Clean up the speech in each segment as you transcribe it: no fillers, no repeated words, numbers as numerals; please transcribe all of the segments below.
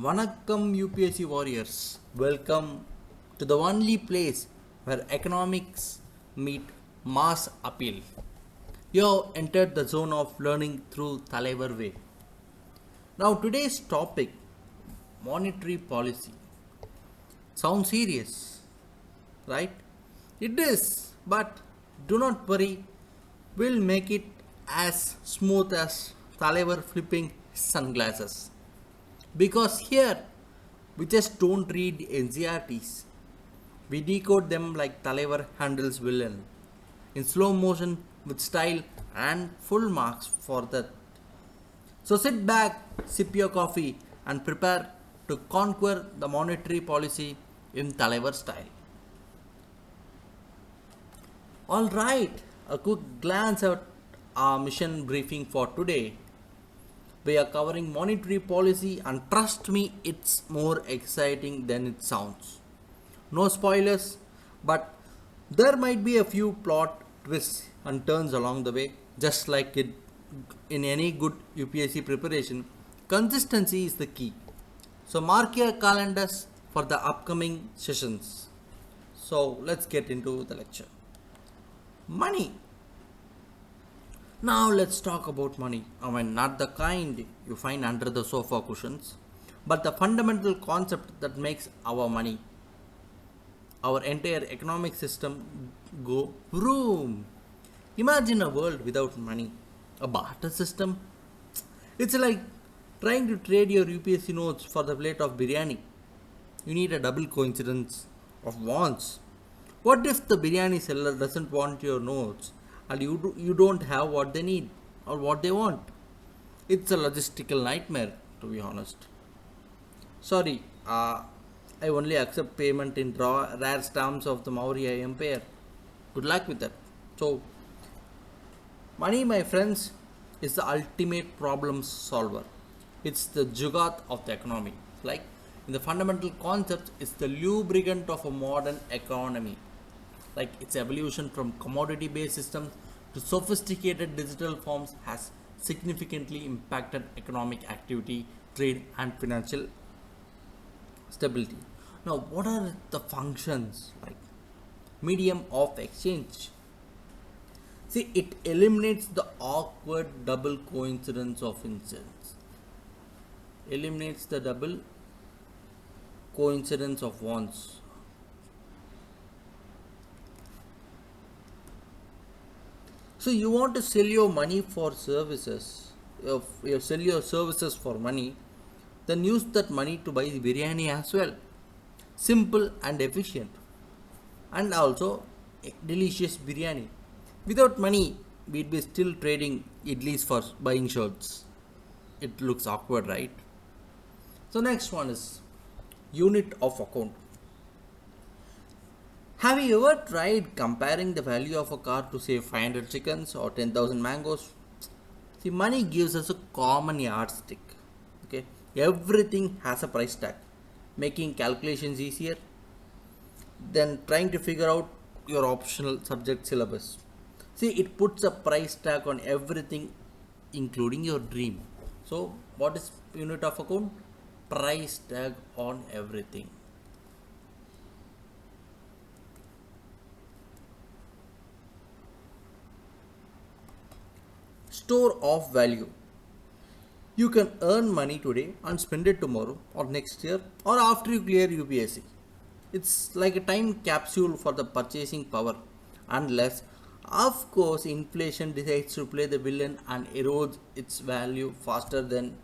Vanakkam UPSC warriors, welcome to the only place where economics meet mass appeal. You have entered the zone of learning through Thalaivar way. Now today's topic, monetary policy. Sounds serious, right? It is, but do not worry, we'll make it as smooth as Thalaivar flipping sunglasses. Because here we just don't read NCERTs. We decode them like Thalaivar handles villain. In slow motion with style and full marks for that. So sit back, sip your coffee and prepare to conquer the monetary policy in Thalaivar style. Alright, a quick glance at our mission briefing for today. We are covering monetary policy, and trust me, it's more exciting than it sounds. No spoilers, but there might be a few plot twists and turns along the way, just like it in any good UPSC preparation. Consistency is the key. So mark your calendars for the upcoming sessions. So let's get into the lecture. Money. Now let's talk about money. I mean, not the kind you find under the sofa cushions, but the fundamental concept that makes our money, our entire economic system go vroom. Imagine a world without money, a barter system. It's like trying to trade your UPSC notes for the plate of biryani. You need a double coincidence of wants. What if the biryani seller doesn't want your notes and you don't have what they need or what they want? It's a logistical nightmare, to be honest. Sorry, I only accept payment in rare stamps of the Maurya Empire. Good luck with that. So, money, my friends, is the ultimate problem solver. It's the jugaad of the economy. Like in the fundamental concepts, it's the lubricant of a modern economy. Like its evolution from commodity-based systems to sophisticated digital forms has significantly impacted economic activity, trade, and financial stability. Now, what are the functions like? Medium of exchange. See, it eliminates the awkward double coincidence of incidents. Eliminates the double coincidence of wants. So you want to sell your money for services. If you sell your services for money, then use that money to buy biryani as well. Simple and efficient. And also delicious biryani. Without money, we'd be still trading idlis for buying shirts. It looks awkward, right? So next one is unit of account. Have you ever tried comparing the value of a car to say 500 chickens or 10,000 mangoes? See, money gives us a common yardstick. Okay, everything has a price tag, making calculations easier than trying to figure out your optional subject syllabus. See, it puts a price tag on everything, including your dream. So, what is unit of account? Price tag on everything. Store of value. You can earn money today and spend it tomorrow or next year or after you clear UPSC. It's like a time capsule for the purchasing power, unless, of course, inflation decides to play the villain and erodes its value faster than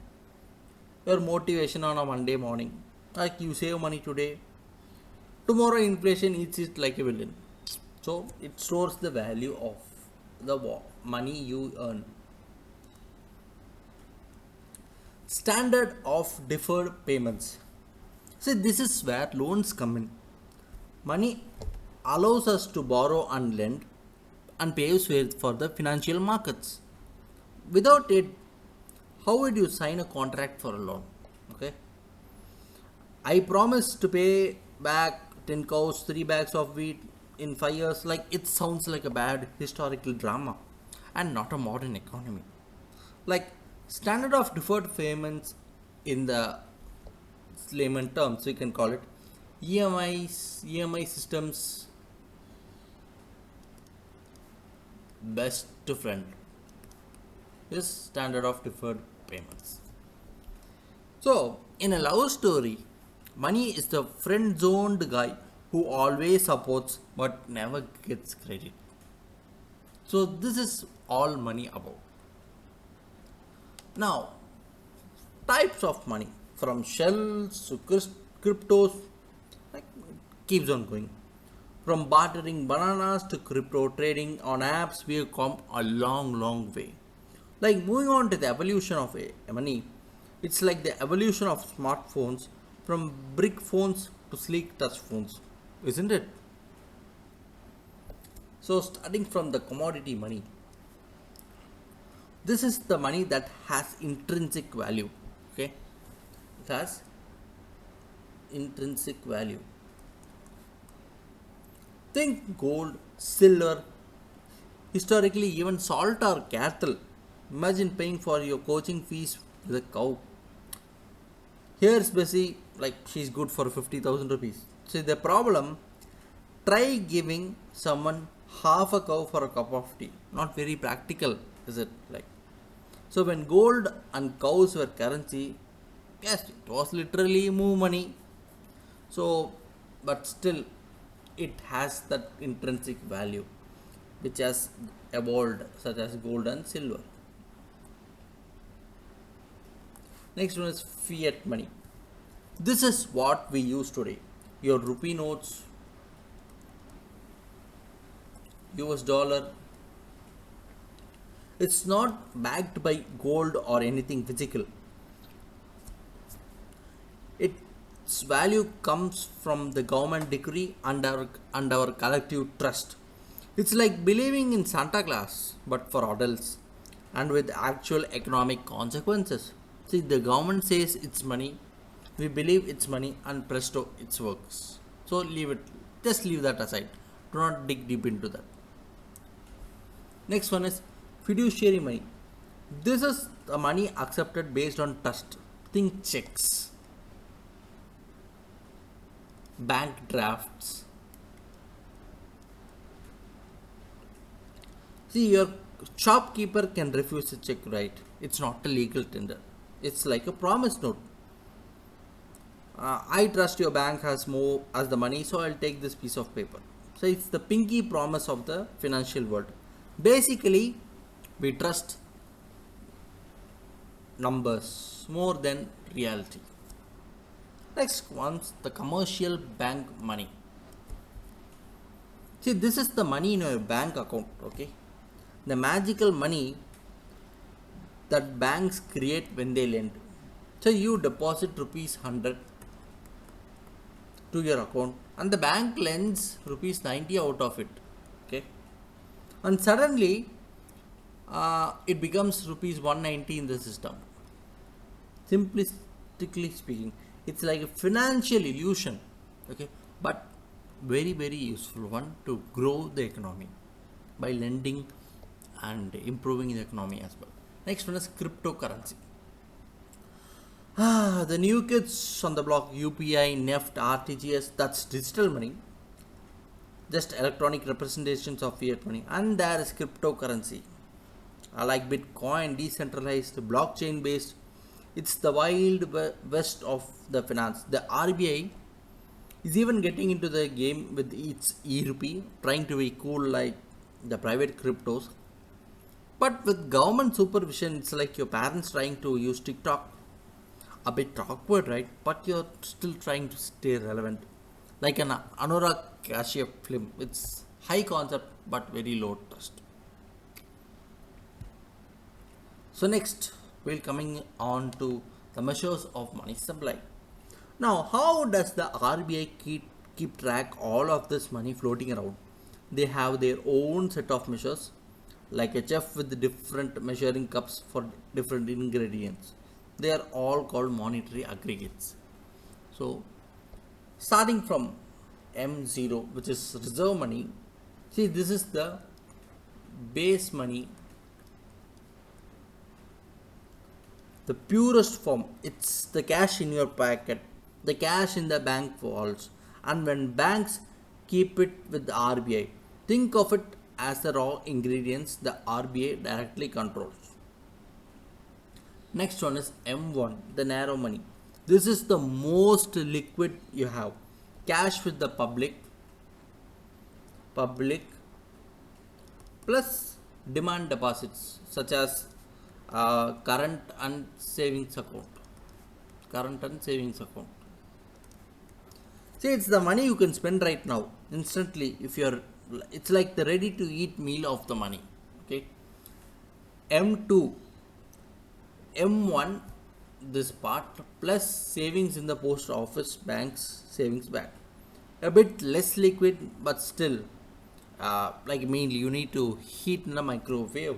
your motivation on a Monday morning. Like you save money today, tomorrow inflation eats it like a villain. So it stores the value of the money you earn. Standard of deferred payments. See, this is where loans come in. Money allows us to borrow and lend and paves way for the financial markets. Without it, how would you sign a contract for a loan? Okay. I promise to pay back 10 cows, 3 bags of wheat in 5 years. Like it sounds like a bad historical drama and not a modern economy. Like standard of deferred payments in the layman terms, we can call it EMI systems best friend is standard of deferred payments. So, in a love story, money is the friend zoned guy who always supports but never gets credit. So, this is all money about. Now, types of money from shells to cryptos, like keeps on going. From bartering bananas to crypto trading on apps, we have come a long way. Like moving on to the evolution of money, it's like the evolution of smartphones from brick phones to sleek touch phones, isn't it? So, starting from the commodity money, this is the money that has intrinsic value. Okay, it has intrinsic value. Think gold, silver, historically even salt or cattle. Imagine paying for your coaching fees with a cow. Here's Bessie, like she's good for 50,000 rupees. See the problem, try giving someone half a cow for a cup of tea. Not very practical, is it? Like, so when gold and cows were currency, yes, it was literally move money. So, but still, it has that intrinsic value which has evolved, such as gold and silver. Next one is fiat money. This is what we use today. Your rupee notes, US dollar. It's not backed by gold or anything physical. Its value comes from the government decree and our collective trust. It's like believing in Santa Claus, but for adults and with actual economic consequences. See, the government says it's money, we believe it's money, and presto, it works. So leave it, just leave that aside. Do not dig deep into that. Next one is fiduciary money. This is the money accepted based on trust. Think checks, bank drafts. See, your shopkeeper can refuse a check, right? It's not a legal tender. It's like a promise note. I trust your bank has more as the money, so I'll take this piece of paper. So it's the pinky promise of the financial world. Basically, we trust numbers more than reality. Next one's the commercial bank money. See, this is the money in your bank account, okay? The magical money that banks create when they lend. So you deposit rupees 100 to your account and the bank lends rupees 90 out of it, okay? And suddenly it becomes rupees 190 in the system. Simplistically speaking, it's like a financial illusion, okay, but very useful one to grow the economy by lending and improving the economy as well. Next one is cryptocurrency. The new kids on the block, UPI, NEFT, RTGS, that's digital money, just electronic representations of fiat money. And there is cryptocurrency, like Bitcoin, decentralized, blockchain based. It's the wild west of the finance. The RBI is even getting into the game with its e-rupee, trying to be cool like the private cryptos. But with government supervision, it's like your parents trying to use TikTok. A bit awkward, right? But you're still trying to stay relevant. Like an Anurag Kashyap film. It's high concept but very low trust. So next, we're coming on to the measures of money supply. Now, how does the RBI keep track all of this money floating around? They have their own set of measures, like a chef with different measuring cups for different ingredients. They are all called monetary aggregates. So, starting from M0, which is reserve money, see, this is the base money, the purest form. It's the cash in your pocket the cash in the bank falls. And when banks keep it with the RBI, think of it as the raw ingredients the RBI directly controls. Next one is M1, the narrow money. This is the most liquid you have. Cash with the public plus demand deposits such as current and savings account. See, it's the money you can spend right now instantly. If you're, it's like the ready to eat meal of the money. Okay. M2, M1, this part plus savings in the post office, banks, savings bank. A bit less liquid, but still, mainly you need to heat in a microwave.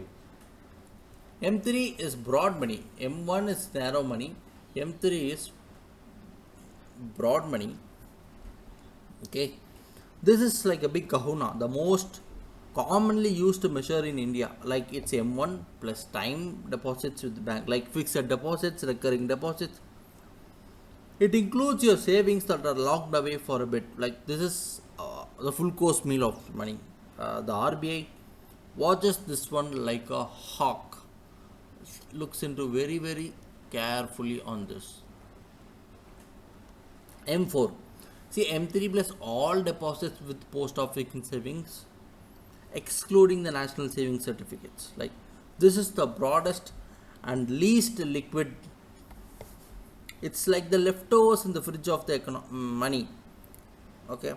M3 is broad money. M1 is narrow money. M3 is broad money. Okay, this is like a big kahuna, the most commonly used to measure in India. Like it's M1 plus time deposits with the bank, like fixed deposits, recurring deposits. It includes your savings that are locked away for a bit. Like this is the full course meal of money. The RBI watches this one like a hawk. Looks into very carefully on this. M4. See, M3 plus all deposits with post office savings, excluding the national savings certificates. Like this is the broadest and least liquid. It's like the leftovers in the fridge of the money. Okay,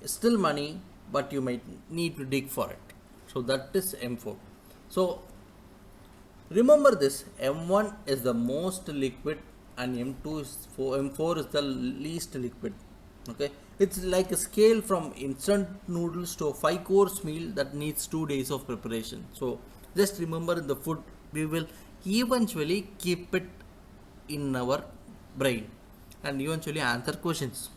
still money, but you might need to dig for it. So that is M4. So remember this, M1 is the most liquid and M4 is the least liquid. Okay, it's like a scale from instant noodles to a 5-course meal that needs 2 days of preparation. So just remember, in the food we will eventually keep it in our brain and eventually answer questions.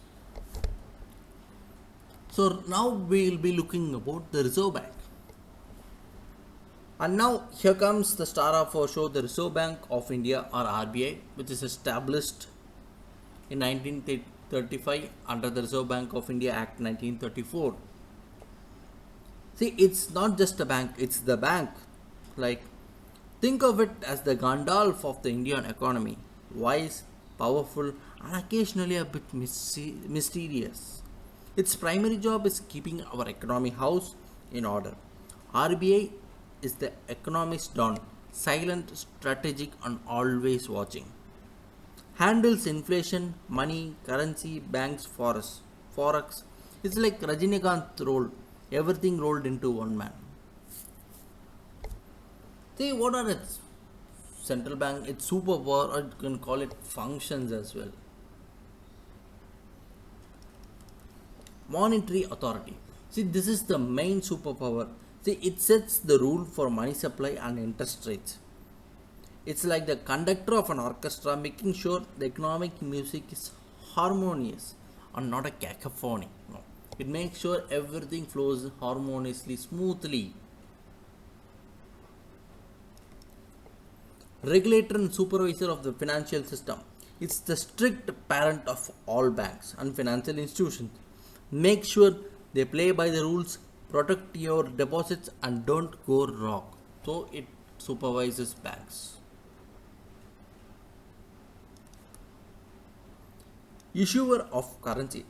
So now we will be looking about the Reserve Bank. And now here comes the star of our show, the Reserve Bank of India, or RBI, which is established in 1935 under the Reserve Bank of India Act 1934. See, it's not just a bank, it's the bank. Like, think of it as the Gandalf of the Indian economy. Wise, powerful, and occasionally a bit mysterious. Its primary job is keeping our economy house in order. RBI is the economist don, silent, strategic, and always watching. Handles inflation, money, currency, banks, forex. It's like Rajinikanth role, everything rolled into one man. See, what are its central bank? Its superpower, or you can call it functions as well. Monetary authority. See, this is the main superpower. See, it sets the rule for money supply and interest rates. It's like the conductor of an orchestra, making sure the economic music is harmonious and not a cacophony. No. It makes sure everything flows harmoniously, smoothly. Regulator and supervisor of the financial system. It's the strict parent of all banks and financial institutions. Make sure they play by the rules, protect your deposits, and don't go wrong. So it supervises banks. Issuer of currency.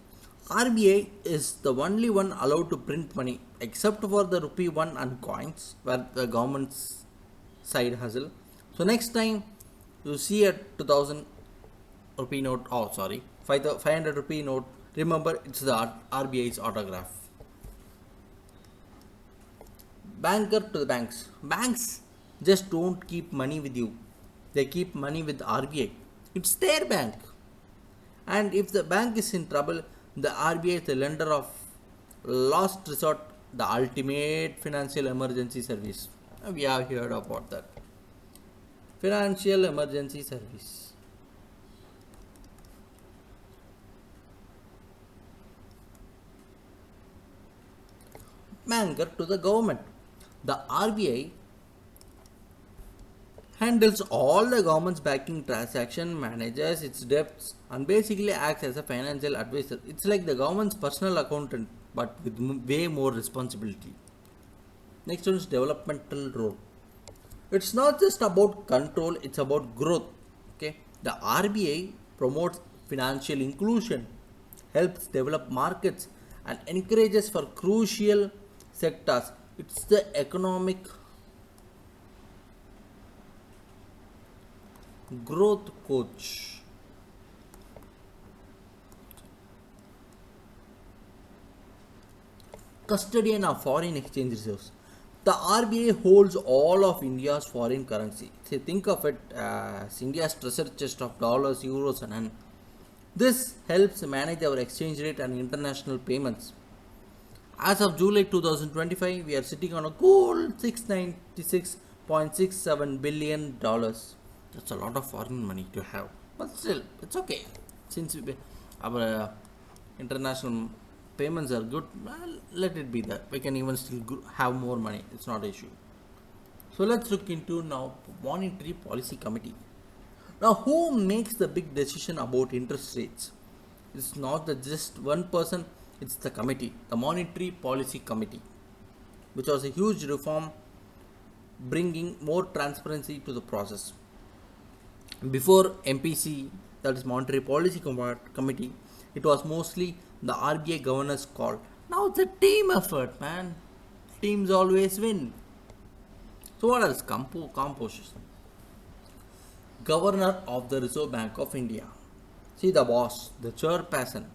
RBI is the only one allowed to print money except for the rupee 1 and coins, where the government's side hustle. So next time you see a 2000 rupee note, 500 rupee note, remember it's the RBI's autograph. Banker to the banks. Banks just don't keep money with you. They keep money with RBI. It's their bank. And if the bank is in trouble, the RBI is the lender of last resort, the ultimate financial emergency service. We have heard about that. Financial emergency service. Banker to the government. The RBI handles all the government's banking transaction, manages its debts, and basically acts as a financial advisor. It's like the government's personal accountant, but with way more responsibility. Next one is developmental role. It's not just about control, it's about growth. Okay, the RBI promotes financial inclusion, helps develop markets, and encourages for crucial sectors. It's the economic growth coach. Custodian of foreign exchange reserves. The RBI holds all of India's foreign currency. So think of it as India's treasure chest of dollars, euros, and this helps manage our exchange rate and international payments. As of July 2025, we are sitting on a cool $696.67 billion. That's a lot of foreign money to have, but still, it's okay. Since our international payments are good, well, let it be that. We can even still have more money. It's not an issue. So let's look into now Monetary Policy Committee. Now, who makes the big decision about interest rates? It's not just one person, it's the committee, the Monetary Policy Committee, which was a huge reform bringing more transparency to the process. Before MPC, that is Monetary Policy Committee, it was mostly the RBI governor's call. Now it's a team effort, man. Teams always win. So what else? Composition. Governor of the Reserve Bank of India. See the boss, the chairperson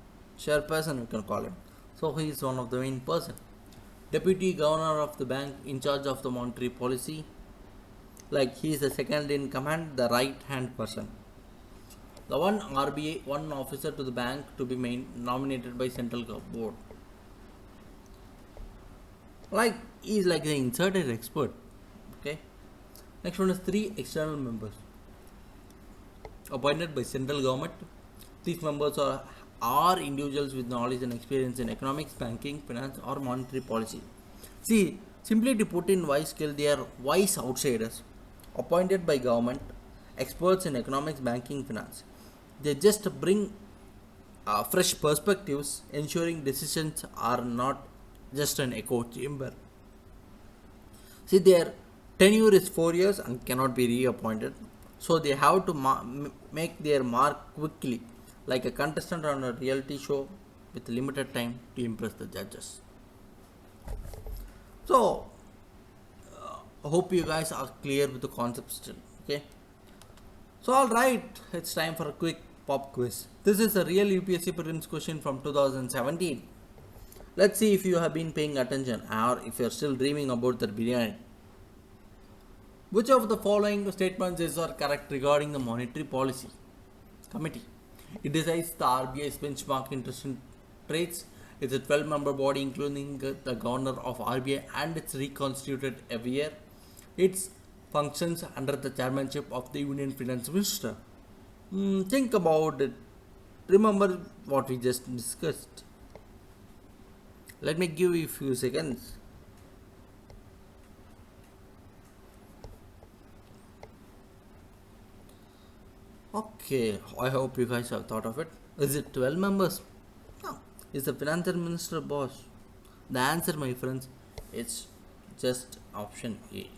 we can call him. So he is one of the main person. Deputy Governor of the bank in charge of the monetary policy. Like he is the second in command, the right hand person. The one RBI, one officer to the bank to be nominated by central board. Like he is like the inserted expert. Okay. Next one is 3 external members appointed by central government. These members are individuals with knowledge and experience in economics, banking, finance, or monetary policy. See, simply to put in wise skill, they are wise outsiders appointed by government, experts in economics, banking, finance. They just bring fresh perspectives, ensuring decisions are not just an echo chamber. See, their tenure is 4 years and cannot be reappointed. So they have to make their mark quickly, like a contestant on a reality show with limited time to impress the judges. So, I hope you guys are clear with the concept still. Okay. So, alright, it's time for a quick pop quiz. This is a real UPSC Prelims question from 2017. Let's see if you have been paying attention or if you are still dreaming about the biryani. Which of the following statements is correct regarding the Monetary Policy Committee? It decides the RBI's benchmark interest rates. It's a 12-member body including the governor of RBI and it's reconstituted every year. It functions under the chairmanship of the Union Finance Minister. Think about it. Remember what we just discussed. Let me give you a few seconds. Okay, I hope you guys have thought of it. Is it 12 members? No. Is the finance minister boss? The answer, my friends, is just option A.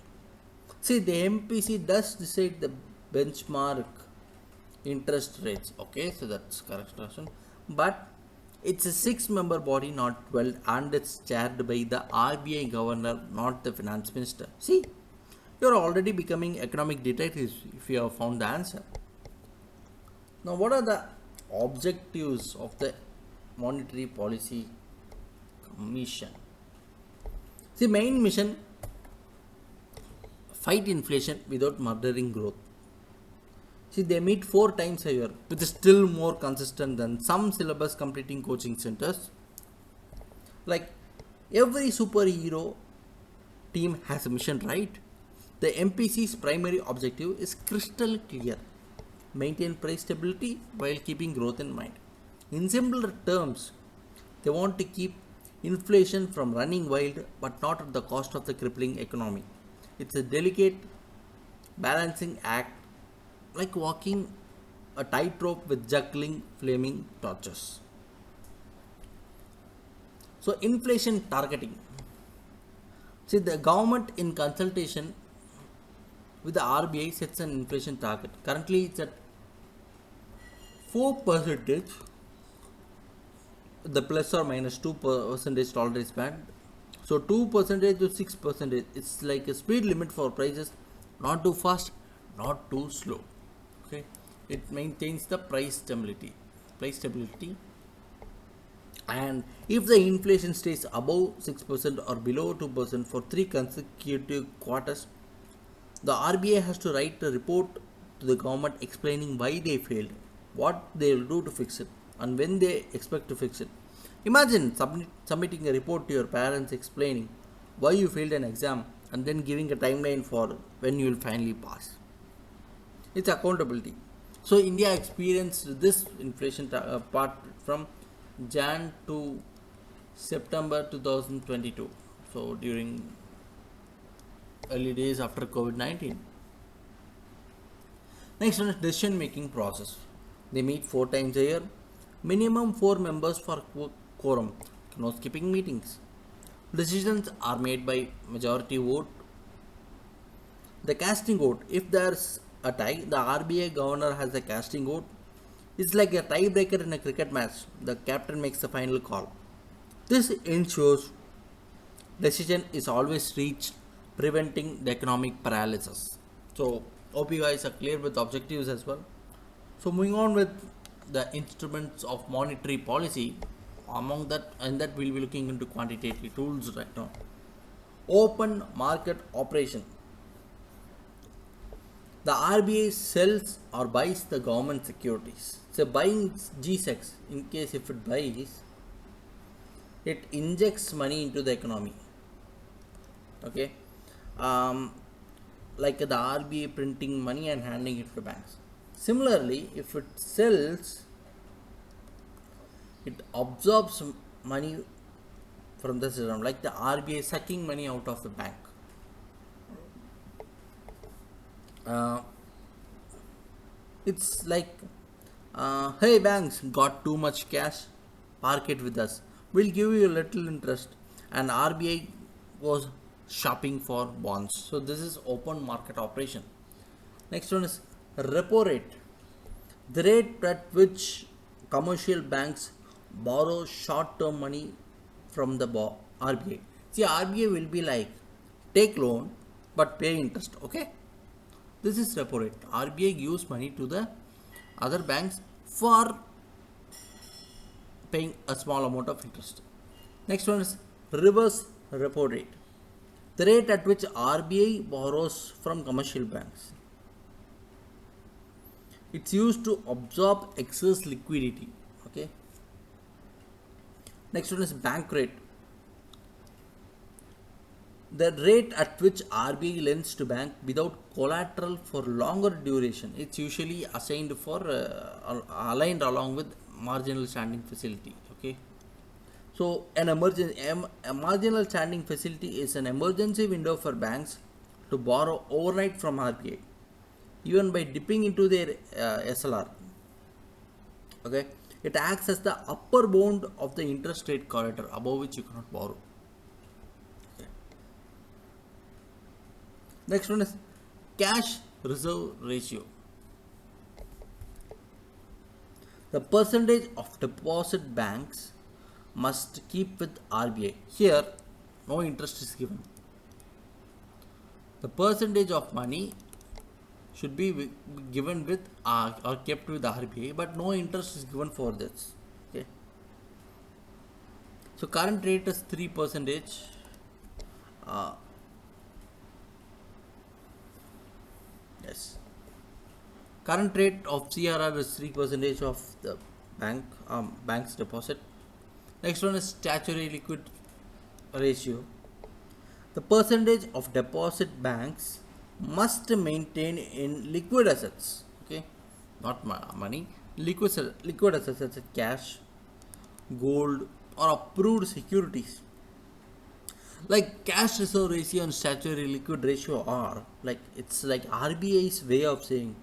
See, the MPC does decide the benchmark interest rates. Okay, so that's correct option. But it's a 6-member body, not 12, and it's chaired by the RBI governor, not the finance minister. See, you're already becoming economic detectives if you have found the answer. Now, what are the objectives of the Monetary Policy Commission? The main mission: fight inflation without murdering growth. See, they meet 4 times a year, which is still more consistent than some syllabus completing coaching centers. Like every superhero team has a mission, right? The MPC's primary objective is crystal clear: maintain price stability while keeping growth in mind. In simpler terms, they want to keep inflation from running wild but not at the cost of the crippling economy. It's a delicate balancing act like walking a tightrope with juggling flaming torches. So inflation targeting. See, the government in consultation with the RBI sets an inflation target. Currently it's at 4%, the plus or minus 2% tolerance band. So 2% to 6%, it's like a speed limit for prices, not too fast, not too slow. Okay, it maintains the price stability. And if the inflation stays above 6% or below 2% for 3 consecutive quarters, the RBI has to write a report to the government explaining why they failed, what they will do to fix it, and when they expect to fix it. Imagine submitting a report to your parents explaining why you failed an exam and then giving a timeline for when you will finally pass. It's accountability. So India experienced this inflation part from Jan to September 2022. So during early days after COVID-19. Next one is decision making process. They meet 4 times a year, minimum 4 members for quorum, no skipping meetings. Decisions are made by majority vote. The casting vote, if there's a tie, the RBI governor has a casting vote. It's like a tiebreaker in a cricket match. The captain makes the final call. This ensures decision is always reached, preventing the economic paralysis. So hope you guys are clear with the objectives as well. So moving on with the instruments of monetary policy, among that, and that we'll be looking into quantitative tools right now. Open market operation. The RBI sells or buys the government securities. So buying GSECs, in case if it buys, it injects money into the economy. Okay, like the RBI printing money and handing it to banks. Similarly, if it sells, it absorbs money from the system, like the RBI sucking money out of the bank. It's like, hey banks, got too much cash, park it with us. We'll give you a little interest. And RBI was shopping for bonds. So this is open market operation. Next one is repo rate. The rate at which commercial banks borrow short-term money from the RBI. See, RBI will be like, take loan but pay interest. Okay. This is repo rate. RBI gives money to the other banks for paying a small amount of interest. Next one is reverse repo rate. The rate at which RBI borrows from commercial banks. It's used to absorb excess liquidity. Okay. Next one is bank rate. The rate at which RBI lends to bank without collateral for longer duration. It's usually assigned for aligned along with marginal standing facility. Okay. So a marginal standing facility is an emergency window for banks to borrow overnight from RBI, even by dipping into their SLR. Okay, it acts as the upper bound of the interest rate corridor above which you cannot borrow. Okay. Next one is cash reserve ratio. The percentage of deposit banks must keep with RBI. Here, no interest is given. The percentage of money should be given with or kept with RBI, but no interest is given for this. Okay. So current rate is 3%. Yes. Current rate of CRR is 3% of the bank's deposit. Next one is statutory liquid ratio. The percentage of deposit banks must maintain in liquid assets. Okay, not money. Liquid assets such as cash, gold, or approved securities. Like cash reserve ratio and statutory liquid ratio are like it's like RBI's way of saying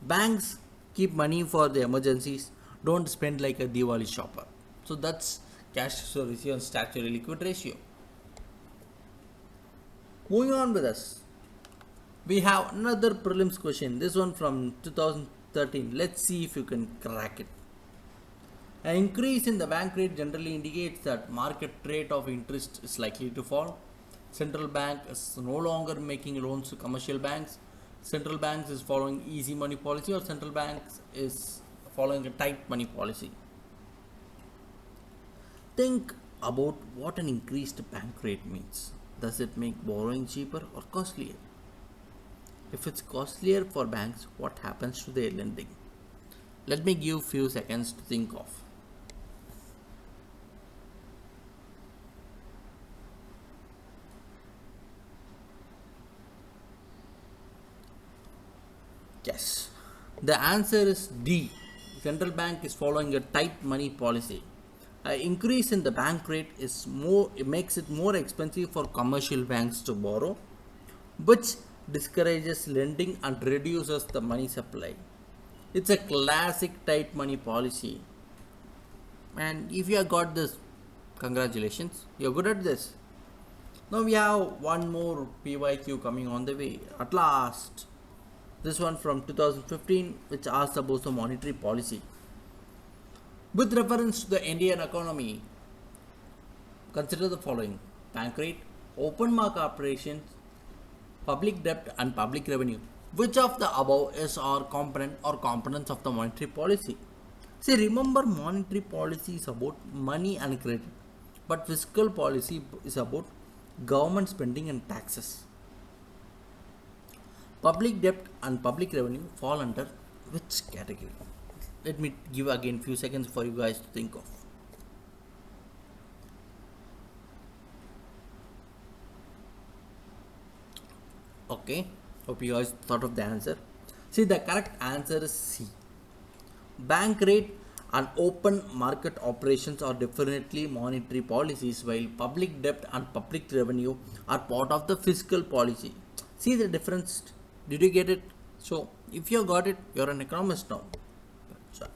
banks keep money for the emergencies, don't spend like a Diwali shopper. So that's cash reserve ratio and statutory liquid ratio. Moving on with us, we have another prelims question. This one from 2013. Let's see if you can crack it. An increase in the bank rate generally indicates that market rate of interest is likely to fall. Central bank is no longer making loans to commercial banks. Central banks is following easy money policy, or central banks is following a tight money policy. Think about what an increased bank rate means. Does it make borrowing cheaper or costlier? If it's costlier for banks, what happens to their lending? Let me give few seconds to think of. Yes. The answer is D. Central bank is following a tight money policy. An increase in the bank rate is more, it makes it more expensive for commercial banks to borrow, which discourages lending and reduces the money supply. It's a classic tight money policy. And if you have got this, congratulations, you're good at this. Now we have one more PYQ coming on the way. At last, this one from 2015, which asks about the monetary policy. With reference to the Indian economy, consider the following: bank rate, open market operations, public debt, and public revenue. Which of the above is our component or components of the monetary policy? See, remember, monetary policy is about money and credit, but fiscal policy is about government spending and taxes. Public debt and public revenue fall under which category? Let me give again few seconds for you guys to think of. Okay, hope you guys thought of the answer. See, the correct answer is C. Bank rate and open market operations are definitely monetary policies, while public debt and public revenue are part of the fiscal policy. See the difference? Did you get it? So, if you got it, you're an economist now. So,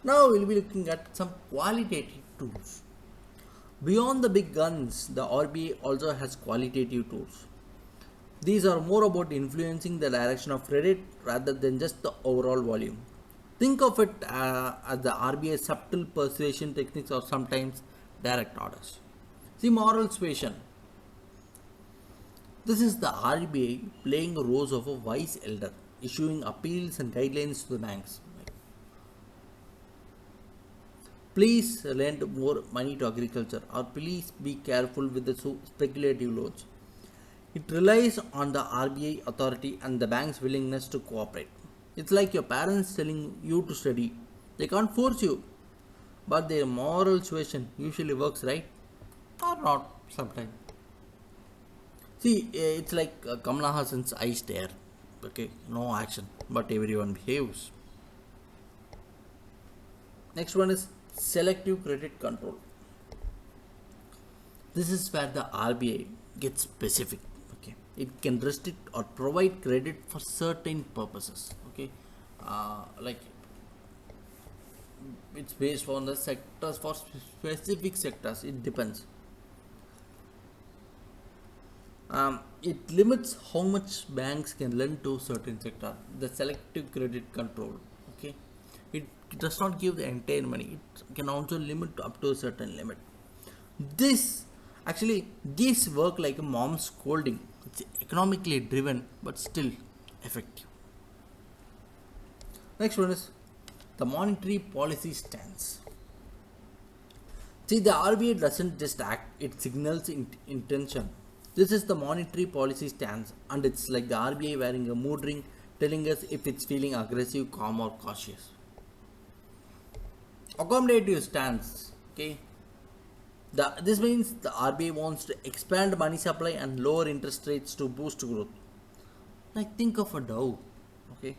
now we'll be looking at some qualitative tools. Beyond the big guns, the RBI also has qualitative tools. These are more about influencing the direction of credit rather than just the overall volume. Think of it as the RBI's subtle persuasion techniques or sometimes direct orders. See, moral suasion. This is the RBI playing the roles of a wise elder, issuing appeals and guidelines to the banks. Please lend more money to agriculture, or please be careful with the speculative loans. It relies on the RBI authority and the bank's willingness to cooperate. It's like your parents telling you to study. They can't force you, but their moral suasion usually works, right? Or not sometimes. See, it's like Kamala Hassan's eye stare. Okay, no action, but everyone behaves. Next one is selective credit control. This is where the RBI gets specific. Okay, it can restrict or provide credit for certain purposes. Okay, like it's based on the sectors. For specific sectors, it depends. It limits how much banks can lend to certain sector. The selective credit control. Okay, it does not give the entire money. It can also limit up to a certain limit. This actually gives work like a mom scolding. It's economically driven but still effective. Next one is the monetary policy stance. See, the RBI doesn't just act, it signals intention. This is the monetary policy stance, and it's like the RBI wearing a mood ring telling us if it's feeling aggressive, calm, or cautious. Accommodative stance. Okay. This means the RBI wants to expand money supply and lower interest rates to boost growth. Like think of a dove. Okay.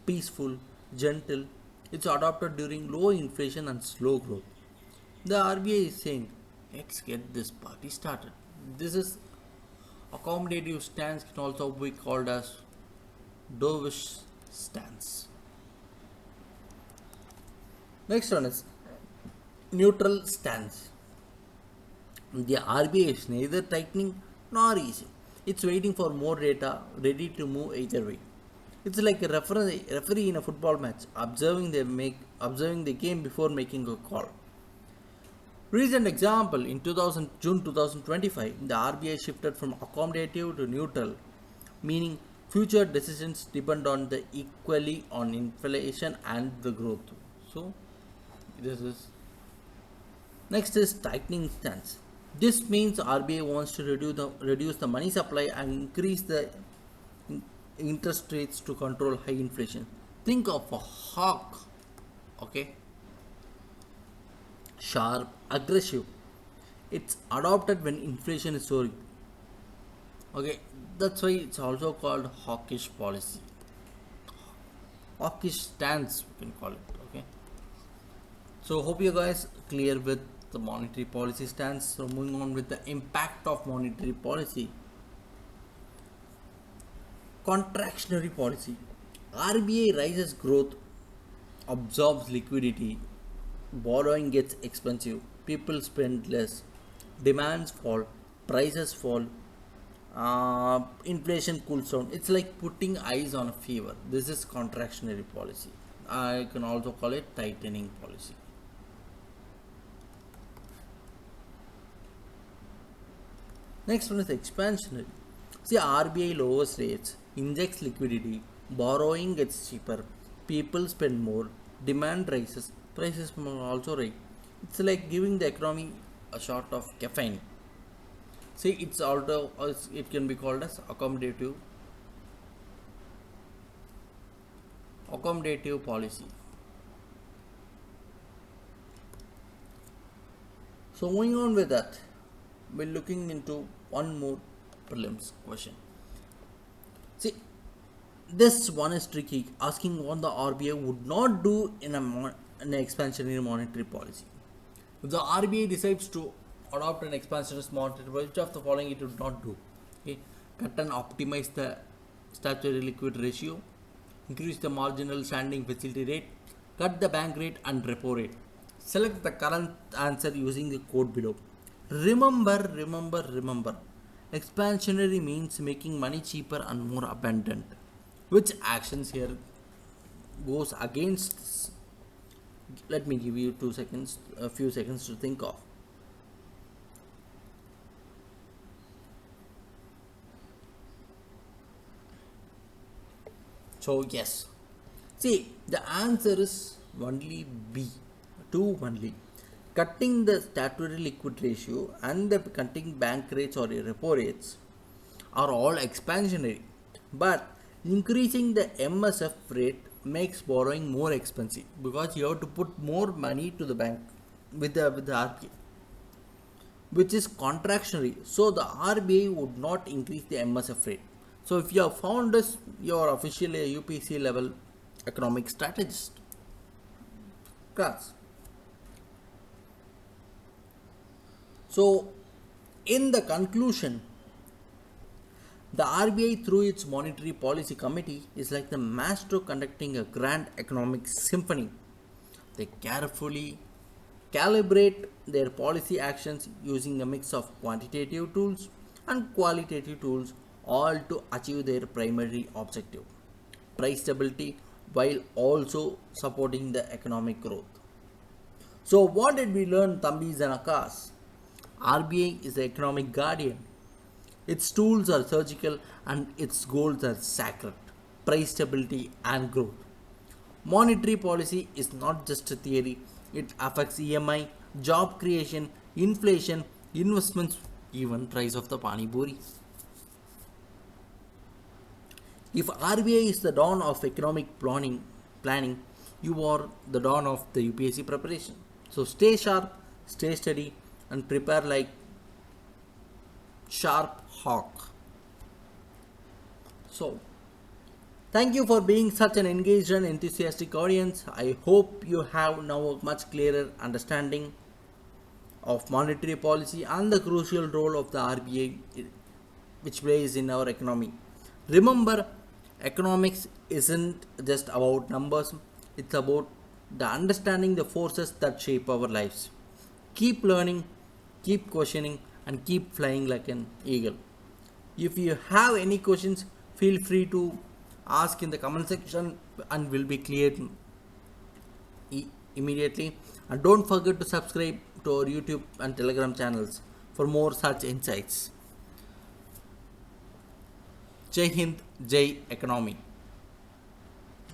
Peaceful, gentle. It's adopted during low inflation and slow growth. The RBI is saying Let's get this party started. This is accommodative stance, can also be called as dovish stance. Next one is neutral stance. The RBI is neither tightening nor easing. It's waiting for more data, ready to move either way. It's like a referee in a football match, observing the game before making a call. Recent example, in June 2025, the RBI shifted from accommodative to neutral, meaning future decisions depend on the equally on inflation and the growth. So this is next is tightening stance. This means RBI wants to reduce the money supply and increase the interest rates to control high inflation. Think of a hawk, okay? Sharp, aggressive. It's adopted when inflation is soaring. Okay, that's why it's also called hawkish policy. Hawkish stance, we can call it. Okay. So hope you guys clear with the monetary policy stance. So moving on with the impact of monetary policy. Contractionary policy. RBI raises growth, absorbs liquidity, borrowing gets expensive, people spend less, demands fall, prices fall, inflation cools down. It's like putting ice on a fever. This is contractionary policy. I can also call it tightening policy. Next one is expansionary. See, RBI lowers rates, injects liquidity, borrowing gets cheaper, people spend more, demand rises, prices also rise. It's like giving the economy a shot of caffeine. See, it's also it can be called as accommodative policy. So moving on with that, we're looking into one more prelims question. See, this one is tricky, asking what the RBI would not do in an expansionary monetary policy. If the RBI decides to adopt an expansionist monetary policy, which of the following it would not do? Okay, cut and optimize the statutory liquid ratio, increase the marginal standing facility rate, cut the bank rate and repo rate. Select the current answer using the code below. Remember, expansionary means making money cheaper and more abundant. Which actions here goes against this? Let me give you a few seconds to think of. So yes, see, the answer is only B, 2 only. Cutting the statutory liquid ratio and the cutting bank rates or repo rates are all expansionary, but increasing the MSF rate makes borrowing more expensive because you have to put more money to the bank with the RBI, which is contractionary. So the RBI would not increase the MSF rate. So if you have found this, you are officially a UPSC level economic strategist. Class. So in the conclusion, the RBI through its monetary policy committee is like the maestro conducting a grand economic symphony. They carefully calibrate their policy actions using a mix of quantitative tools and qualitative tools, all to achieve their primary objective, price stability, while also supporting the economic growth. So what did we learn, Thambis and Akas? RBI is the economic guardian. Its tools are surgical and its goals are sacred, price stability and growth. Monetary policy is not just a theory, it affects EMI, job creation, inflation, investments, even price of the Pani Puri. If RBI is the dawn of economic planning, you are the dawn of the UPSC preparation. So stay sharp, stay steady, and prepare like sharp hawk. So thank you for being such an engaged and enthusiastic audience. I hope you have now a much clearer understanding of monetary policy and the crucial role of the RBI which plays in our economy. Remember, economics isn't just about numbers, it's about the understanding the forces that shape our lives. Keep learning, keep questioning, and keep flying like an eagle. If you have any questions, feel free to ask in the comment section and will be cleared immediately. And don't forget to subscribe to our YouTube and Telegram channels for more such insights. Jai Hind, Jai Economy.